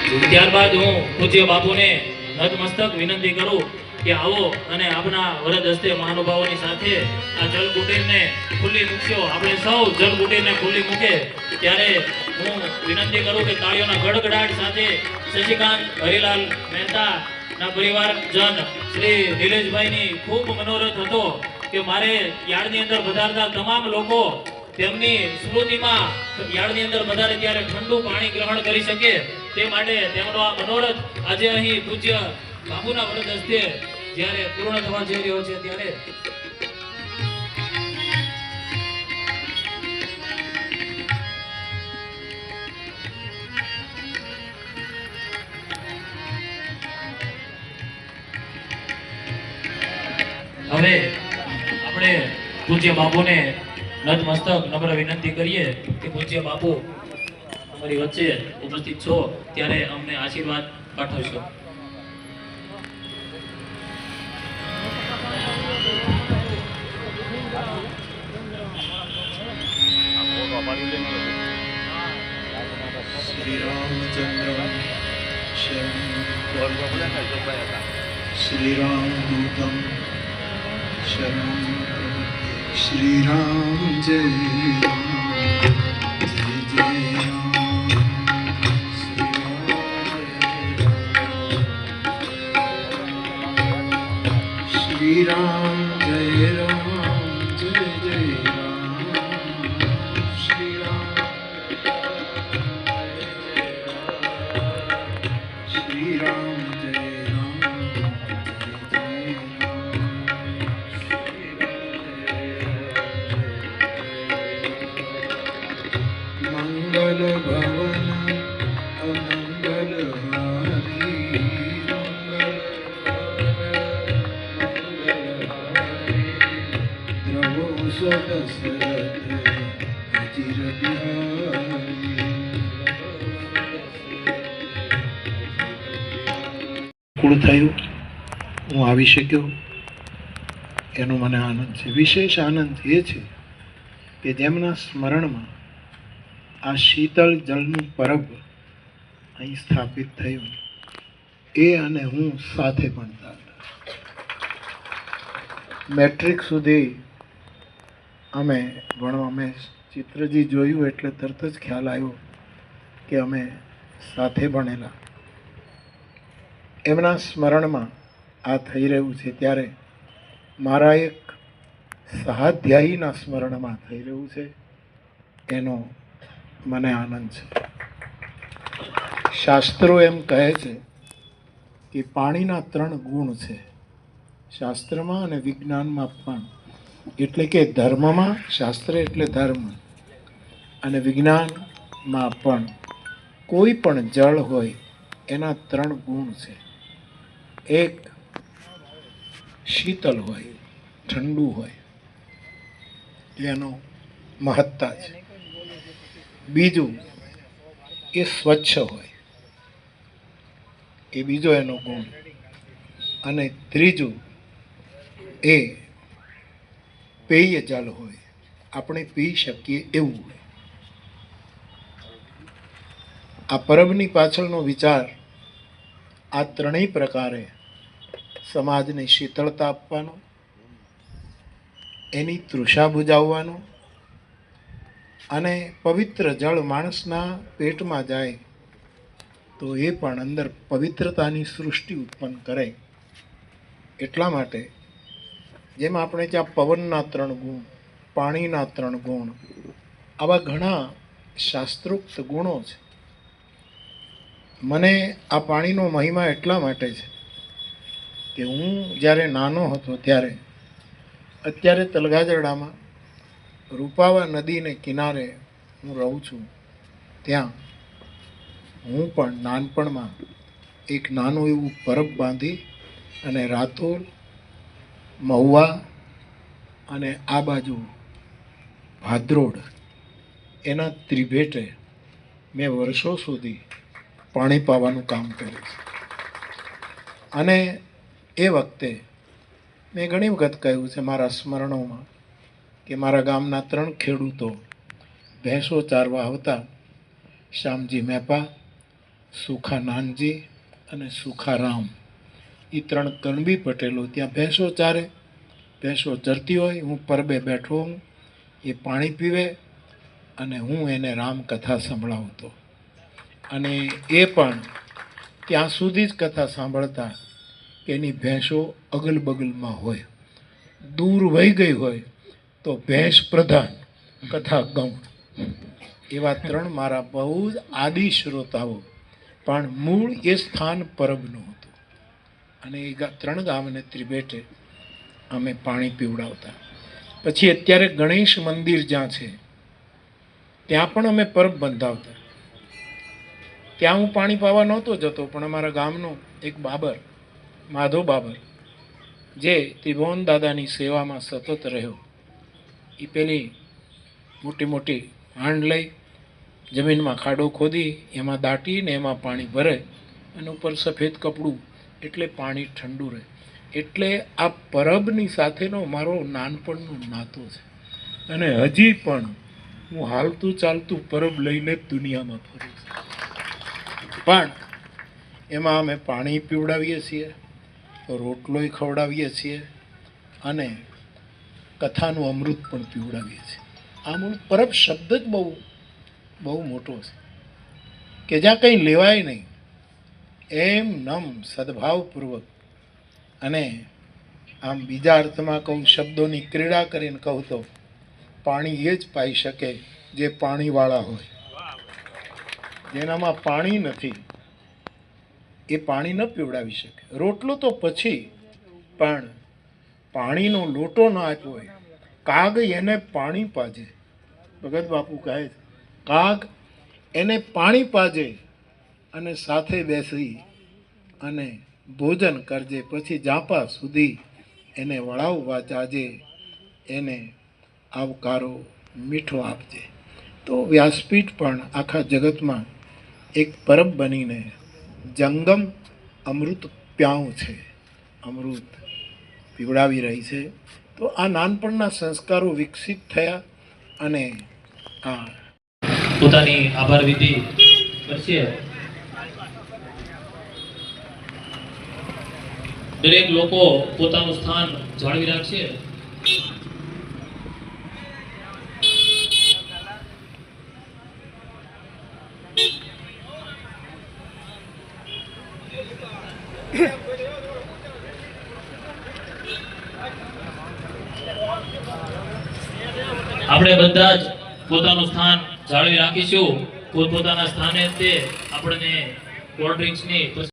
ત્યારબાદ હું પૂજ્ય બાપુને નતમસ્તક વિનંતી કરું કે આવો અને આપના વરદ હસ્તે મહાનુભાવોની સાથે આ જળ કુટીરને ખુલ્લી મૂકશો. આપણે સૌ જળ કુટીરને ખુલ્લી મૂકે ત્યારે હું વિનંતી કરું કે તાળીઓના ગડગડાટ સાથે શશિકાંત હરિલાલ મહેતા ના પરિવારજન શ્રી નિલેશભાઈની ખૂબ મનોરથ હતો કે મારે યાર્ડની અંદર પધારતા તમામ લોકો તેમની સ્મૃતિમાં યાર્ડની અંદર પધારે ત્યારે ઠંડુ પાણી ગ્રહણ કરી શકે તે માટે તેમનો આ મનોરથ આજે અહીં પૂજ્ય બાપુના વરદ હસ્તે જ્યારે પૂર્ણ થવા જઈ રહ્યો છે ત્યારે હવે આપણે પૂજ્ય બાપુને નતમસ્તક નમ્ર વિનંતી કરીએ કે પૂજ્ય બાપુ અમારી વચ્ચે ઉપસ્થિત છો ત્યારે અમને આશીર્વાદ પાઠવશો. श्री रामचंद्र श्री रामदूतम शरणं श्री राम जय राम जय जय राम श्री राम जय राम जय जय राम श्री राम श्री राम जय राम जय जय मंगल भवन अमंगल हारी मंगल द्रवो दशरथ अचिर बिहारी પૂરું થયું, હું આવી શક્યો એનો મને આનંદ છે. વિશેષ આનંદ એ છે કે જેમના સ્મરણમાં આ શીતળ જળનું પરબ અહીં સ્થાપિત થયું એ અને હું સાથે ભણતા હતા. મેટ્રિક સુધી અમે ભણવા, મેં ચિત્રજી જોયું એટલે તરત જ ખ્યાલ આવ્યો કે અમે સાથે ભણેલા. એમના સ્મરણમાં આ થઈ રહ્યું છે ત્યારે મારા એક સહાધ્યાયીના સ્મરણમાં થઈ રહ્યું છે એનો મને આનંદ છે. શાસ્ત્રો એમ કહે છે કે પાણીના 3 ગુણ છે શાસ્ત્રમાં અને વિજ્ઞાનમાં પણ. એટલે કે ધર્મમાં, શાસ્ત્ર એટલે ધર્મ, અને વિજ્ઞાનમાં પણ કોઈ પણ જળ હોય એના 3 ગુણ છે. એક શીતલ હોય, ઠંડુ હોય, એનો મહત્તા છે. બીજું એ સ્વચ્છ હોય, એ બીજો એનો ગુણ. અને ત્રીજું એ પેય જળ હોય, આપણે પી શકીએ એવું હોય. આ પરબની પાછળનો વિચાર આ 3 પ્રકારે સમાજને શીતળતા આપવાનો, એની તૃષા બુજાવવાનો, અને પવિત્ર જળ માણસના પેટમાં જાય તો એ પણ અંદર પવિત્રતાની સૃષ્ટિ ઉત્પન્ન કરે. એટલા માટે જેમ આપણે ત્યાં પવનના 3 ગુણ, પાણીના 3 ગુણ, આવા ઘણા શાસ્ત્રોક્ત ગુણો છે. મને આ પાણીનો મહિમા એટલા માટે છે કે હું જ્યારે નાનો હતો ત્યારે, અત્યારે તલગાજરડામાં રૂપાવા નદીને કિનારે હું રહું છું, ત્યાં હું પણ નાનપણમાં એક નાનું એવું પરબ બાંધી અને રાતોલ, મહુવા અને આ બાજુ ભાદ્રોડ એના ત્રિભેટે મેં વર્ષો સુધી પાણી પાવાનું કામ કર્યું. અને એ વખતે મેં ઘણી વખત કહ્યું છે મારા સ્મરણોમાં કે મારા ગામના 3 ખેડૂતો ભેંસો ચારવા આવતા, શ્યામજી મેપા, સુખા નાનજી અને સુખા રામ, એ 3 કણબી પટેલો ત્યાં ભેંસો ચારે. ભેંસો ચરતી હોય, હું પરબે બેઠો હું, એ પાણી પીવે અને હું એને રામકથા સંભળાવતો. અને એ પણ ત્યાં સુધી જ કથા સાંભળતા કે એની ભેંસો અગલ બગલમાં હોય. દૂર વહી ગઈ હોય તો ભેંસ પ્રધાન, કથા ગૌણ. એવા 3 મારા બહુ જ આદિ શ્રોતાઓ, પણ મૂળ એ સ્થાન પરબનું હતું. અને એ 3 ગામને ત્રિભેટે અમે પાણી પીવડાવતા. પછી અત્યારે ગણેશ મંદિર જ્યાં છે ત્યાં પણ અમે પરબ બંધાવતા. ત્યાં હું પાણી પાવા નહોતો જતો, પણ અમારા ગામનો એક બાબર, માધવ બાબર, જે ત્રિભુવન દાદાની સેવામાં સતત રહ્યો, એ પેલી મોટી મોટી હાંડ લઈ જમીનમાં ખાડો ખોદી એમાં દાટીને એમાં પાણી ભરે અને ઉપર સફેદ કપડું, એટલે પાણી ઠંડુ રહે. એટલે આ પરબની સાથેનો મારો નાનપણનો નાતો છે. અને હજી પણ હું હાલતું ચાલતું પરબ લઈને જ દુનિયામાં ફરું છું. પણ એમાં અમે પાણી પીવડાવીએ છીએ, રોટલોય ખવડાવીએ છીએ અને કથાનું અમૃત પણ પીવડાવીએ છીએ. આ મૂળ પરબ શબ્દ જ બહુ બહુ મોટો છે કે જ્યાં કંઈ લેવાય નહીં, એમ નમ સદભાવપૂર્વક. અને આમ બીજા અર્થમાં કહું, શબ્દોની ક્રીડા કરીને કહું તો પાણી એ જ પાઈ શકે જે પાણીવાળા હોય. જેનામાં પાણી નથી એ પાણી ન પીવડાવી શકે. રોટલો તો પછી, પણ પાણીનો લોટો ન આપ્યો હોય. કાગ એને પાણી પાજે, ભગત બાપુ કહે છે, કાગ એને પાણી પાજે અને સાથે બેસી અને ભોજન કરજે, પછી જાપા સુધી એને વળાવવા જાજે, એને આવકારો મીઠો આપજે. તો વ્યાસપીઠ પણ આખા જગતમાં એક પરબ બનીને જંગમ અમૃત પ્યાઉં છે, અમૃત પીવડાવી રહી છે. તો આ નાનપણના સંસ્કારો વિકસિત થયા અને આ પોતાની આભાર વિધિ કરશે. દરેક લોકો પોતાનું સ્થાન જાળવી રાખશે. આપણે બધા જ પોતાનું સ્થાન જાળવી રાખીશું. પોતપોતાના સ્થાને તે આપણને કોલ્ડ ડ્રિંક્સની